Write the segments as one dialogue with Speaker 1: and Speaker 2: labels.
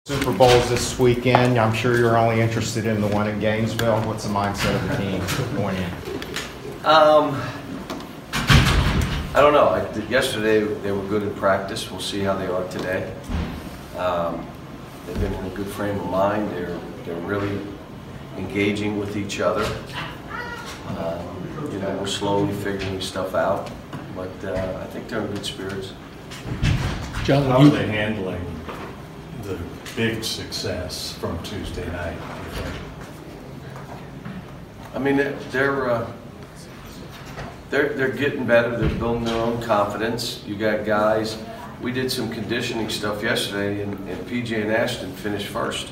Speaker 1: Super Bowls this weekend. I'm sure you're only interested in the one in Gainesville. What's the mindset of the team going in?
Speaker 2: I don't know. Yesterday they were good in practice. We'll see how they are today. They've been in a good frame of mind. They're really engaging with each other. We're slowly figuring stuff out, but I think they're in good spirits.
Speaker 3: John, how are they handling the big success from Tuesday night?
Speaker 2: I mean, they're getting better. They're building their own confidence. You got guys. We did some conditioning stuff yesterday, and PJ and Ashton finished first.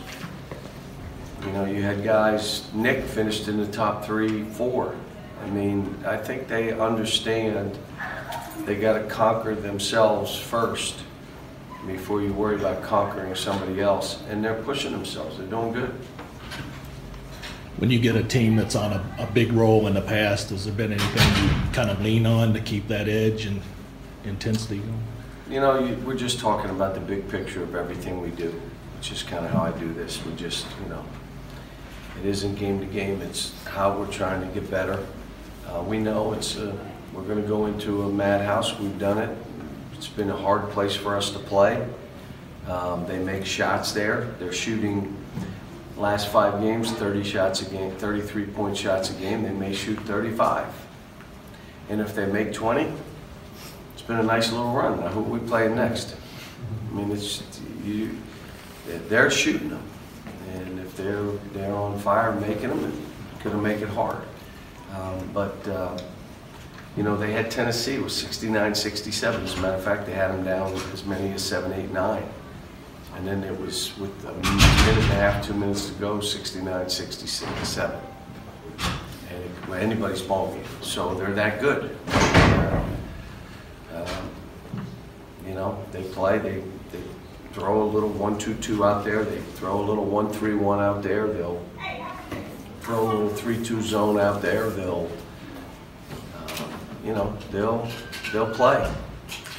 Speaker 2: You had guys. Nick finished in the top 3, 4. I mean, I think they understand they got to conquer themselves first before you worry about conquering somebody else, and they're pushing themselves. They're doing good.
Speaker 3: When you get a team that's on a big roll in the past, has there been anything you kind of lean on to keep that edge and intensity going?
Speaker 2: We're just talking about the big picture of everything we do, which is kind of how I do this. We just, it isn't game to game. It's how we're trying to get better. We know we're going to go into a madhouse. We've done it. It's been a hard place for us to play. They make shots there. They're shooting last 5 games, 30 shots a game, 33-point shots a game. They may shoot 35. And if they make 20, it's been a nice little run. Now, who are we playing next? I mean, they're shooting them. And if they're on fire making them, it's going to make it hard. They had Tennessee with 69-67. As a matter of fact, they had them down with as many as 7, 8, 9. And then it was with a minute and a half, 2 minutes to go, 69-67. And anybody's ball game. So they're that good. They play, they throw a little 1-2-2 out there. They throw a little 1-3-1 out there. They'll throw a little 3-2 zone out there. They'll play.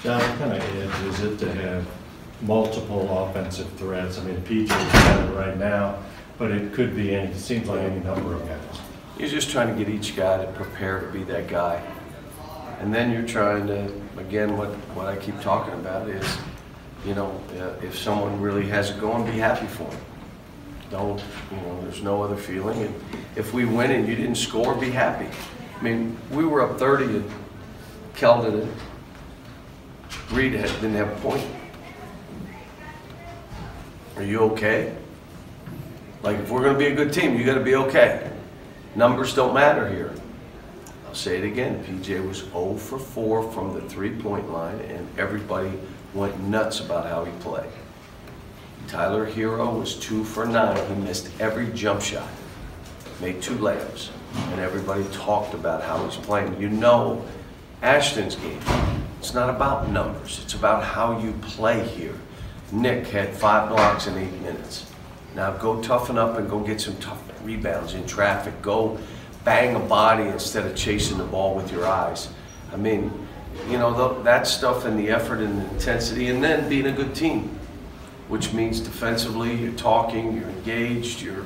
Speaker 3: John, what kind of edge is it to have multiple offensive threats? I mean, PJ's got it right now, but it could be it seems like any number of guys.
Speaker 2: You're just trying to get each guy to prepare to be that guy. And then you're trying to, again, what I keep talking about is, if someone really has it going, be happy for them. There's no other feeling. And if we win and you didn't score, be happy. I mean, we were up 30 and Keldon and Reed didn't have a point. Are you okay? Like, if we're going to be a good team, you got to be okay. Numbers don't matter here. I'll say it again. PJ was 0 for 4 from the 3-point line, and everybody went nuts about how he played. Tyler Hero was 2 for 9. He missed every jump shot, made 2 layups, and everybody talked about how he's playing. Ashton's game, it's not about numbers. It's about how you play here. Nick had 5 blocks in 8 minutes. Now go toughen up and go get some tough rebounds in traffic. Go bang a body instead of chasing the ball with your eyes. I mean, that stuff and the effort and the intensity, and then being a good team, which means defensively you're talking, you're engaged, you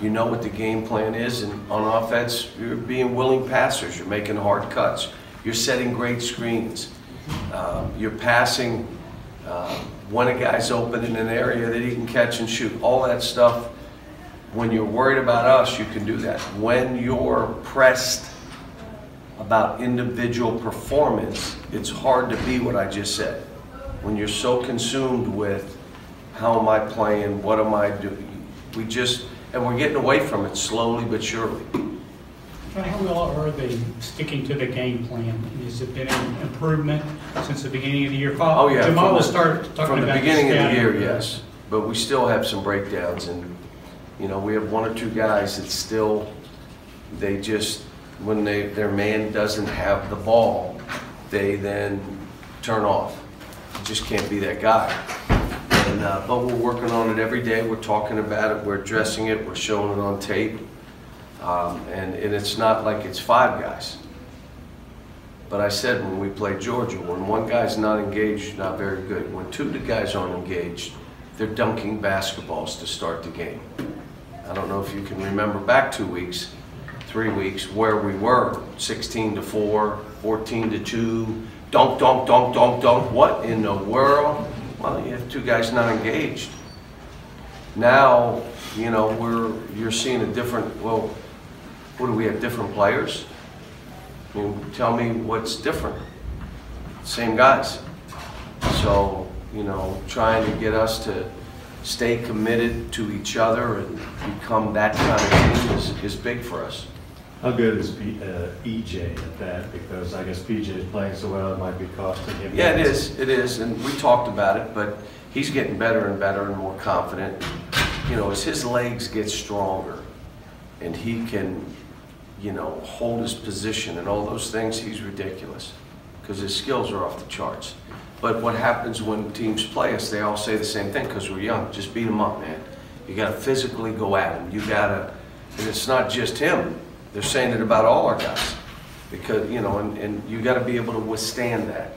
Speaker 2: know what the game plan is, and on offense you're being willing passers, you're making hard cuts, you're setting great screens, you're passing when a guy's open in an area that he can catch and shoot. All that stuff, when you're worried about us, you can do that. When you're pressed about individual performance, it's hard to be what I just said. When you're so consumed with how am I playing, what am I doing, and we're getting away from it slowly but surely.
Speaker 4: How well are they sticking to the game plan? Has it been an improvement since the beginning of the year?
Speaker 2: Oh yeah,
Speaker 4: Jamal will start talking
Speaker 2: from the
Speaker 4: about
Speaker 2: beginning of the year, yes. But we still have some breakdowns, and we have 1 or 2 guys that still, when their man doesn't have the ball, they then turn off. You just can't be that guy. But we're working on it every day. We're talking about it. We're addressing it. We're showing it on tape. And it's not like it's 5 guys. But I said when we played Georgia, when 1 guy's not engaged, not very good. When 2 guys aren't engaged, they're dunking basketballs to start the game. I don't know if you can remember back 2 weeks, 3 weeks, where we were, 16-4, 14-2, dunk, dunk, dunk, dunk, dunk. What in the world? Well, you have 2 guys not engaged. Now, you know, you're seeing a different, well, what do we have, different players? I mean, tell me what's different. Same guys. So, you know, trying to get us to stay committed to each other and become that kind of team is big for us.
Speaker 5: How good is EJ at that? Because I guess PJ is playing so well, it might be costing him.
Speaker 2: Yeah, it is, and we talked about it, but he's getting better and better and more confident. You know, as his legs get stronger and he can, you know, hold his position and all those things, he's ridiculous because his skills are off the charts. But what happens when teams play us, they all say the same thing because we're young. Just beat them up, man. You got to physically go at him. You got to, and it's not just him. They're saying it about all our guys because, you know, and you got to be able to withstand that.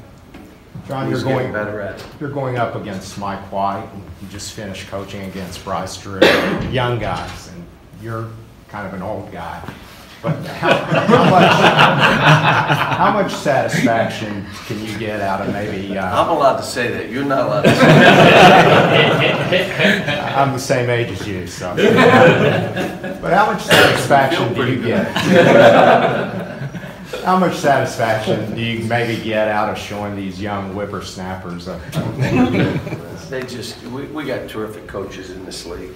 Speaker 1: John,
Speaker 2: He's getting better at it.
Speaker 1: You're going up against Mike White, and you just finished coaching against Bryce Drew, young guys, and you're kind of an old guy. But how much satisfaction can you get out of maybe?
Speaker 2: I'm allowed to say that. You're not allowed to say that.
Speaker 1: I'm the same age as you, so. But how much satisfaction do you get? How much satisfaction do you maybe get out of showing these young whippersnappers?
Speaker 2: We got terrific coaches in this league.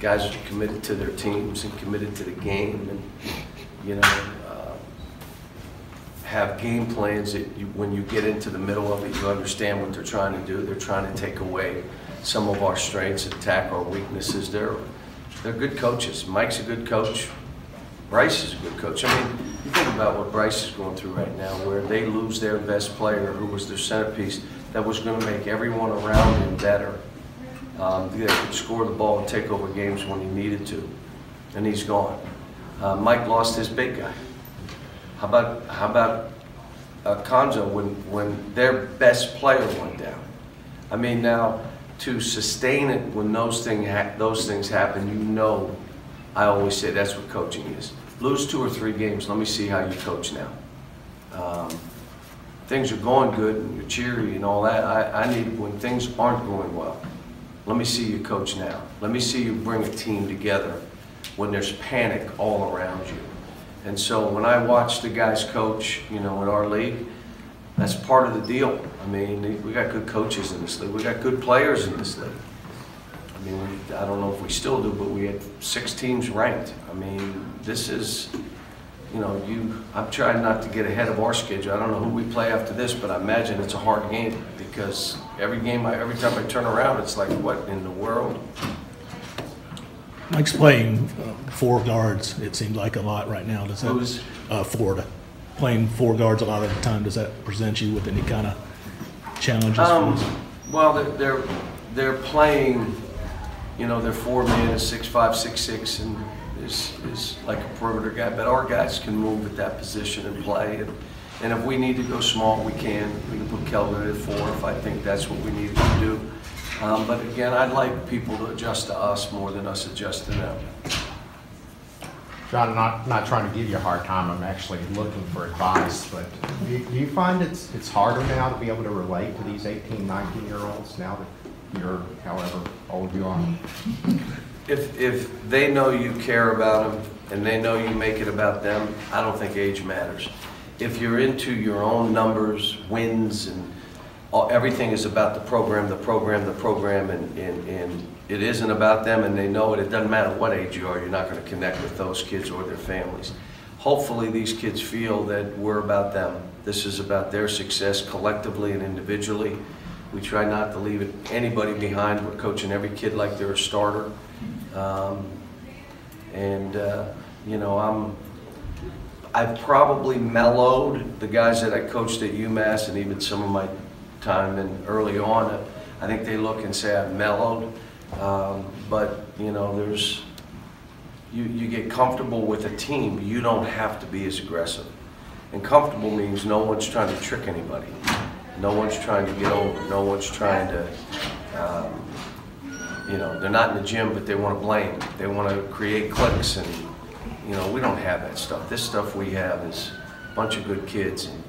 Speaker 2: Guys are committed to their teams and committed to the game, and you know, have game plans that when you get into the middle of it, you understand what they're trying to do. They're trying to take away some of our strengths, attack our weaknesses. They're good coaches. Mike's a good coach. Bryce is a good coach. I mean, you think about what Bryce is going through right now, where they lose their best player, who was their centerpiece, that was going to make everyone around him better. They could score the ball and take over games when he needed to, and he's gone. Mike lost his big guy. How about Konzo when their best player went down? I mean, now to sustain it when those things happen, you know, I always say that's what coaching is. Lose 2 or 3 games. Let me see how you coach now. Things are going good and you're cheery and all that. I need when things aren't going well. Let me see you coach now. Let me see you bring a team together when there's panic all around you. And so when I watch the guys coach, you know, in our league, that's part of the deal. I mean, we got good coaches in this league. We got good players in this league. I mean, I don't know if we still do, but we had 6 teams ranked. I mean, this is, you know, I'm trying not to get ahead of our schedule. I don't know who we play after this, but I imagine it's a hard game because every time I turn around, it's like, what in the world?
Speaker 3: Mike's playing 4 guards, it seems like a lot right now. Does that,
Speaker 2: Who's?
Speaker 3: Florida. Playing 4 guards a lot of the time, does that present you with any kind of challenges?
Speaker 2: Well, they're playing, you know, they're 4-man, 6'5", 6'6", and is like a perimeter guy. But our guys can move at that position and play. And if we need to go small, we can. We can put Kelvin at 4 if I think that's what we need to do. But again, I'd like people to adjust to us more than us adjust to them.
Speaker 1: John, I'm not trying to give you a hard time. I'm actually looking for advice. But do you find it's harder now to be able to relate to these 18, 19-year-olds now that you're however old you are?
Speaker 2: If they know you care about them and they know you make it about them, I don't think age matters. If you're into your own numbers, wins, and everything is about the program, and it isn't about them, and they know it doesn't matter what age you are, you're not going to connect with those kids or their families. Hopefully these kids feel that we're about them. This is about their success collectively and individually. We try not to leave anybody behind. We're coaching every kid like they're a starter. You know, I've probably mellowed the guys that I coached at UMass and even some of my time and early on. I think they look and say I've mellowed, but you know, you get comfortable with a team. You don't have to be as aggressive, and comfortable means no one's trying to trick anybody. No one's trying to get over. No one's trying to You know, they're not in the gym, but they want to blame. They want to create cliques, and you know, we don't have that stuff. This stuff we have is a bunch of good kids, and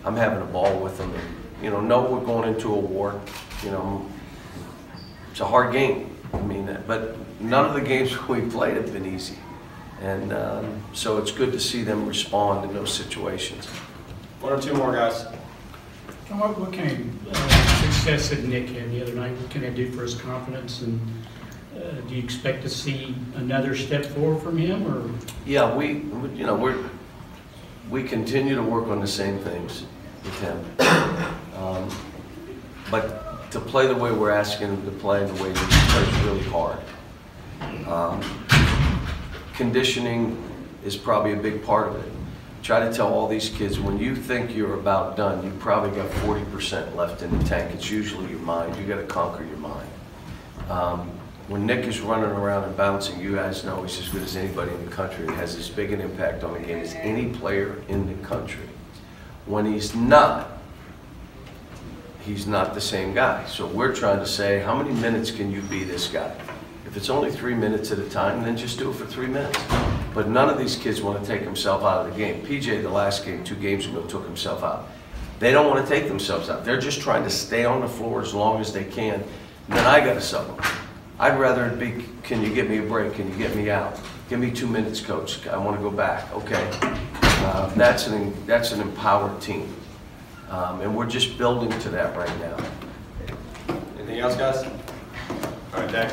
Speaker 2: I'm having a ball with them. And, you know we're going into a war. You know, it's a hard game. I mean, but none of the games we played have been easy, and so it's good to see them respond in those situations.
Speaker 6: One or two more, guys.
Speaker 4: And what kind of success did Nick have the other night? What can that do for his confidence? And do you expect to see another step forward from him, or?
Speaker 2: Yeah, we continue to work on the same things with him, but to play the way we're asking him to play, the way he plays really hard. Conditioning is probably a big part of it. Try to tell all these kids, when you think you're about done, you probably got 40% left in the tank. It's usually your mind. You got to conquer your mind. When Nick is running around and bouncing, you guys know he's as good as anybody in the country. It has as big an impact on the game as any player in the country. When he's not the same guy. So we're trying to say, how many minutes can you be this guy? If it's only 3 minutes at a time, then just do it for 3 minutes. But none of these kids want to take himself out of the game. PJ, the last game, 2 games ago, took himself out. They don't want to take themselves out. They're just trying to stay on the floor as long as they can. And then I got to sub them. I'd rather it be, can you get me a break? Can you get me out? Give me 2 minutes, coach. I want to go back. Okay. That's an empowered team. And we're just building to that right now.
Speaker 6: Anything else, guys? All right, thanks.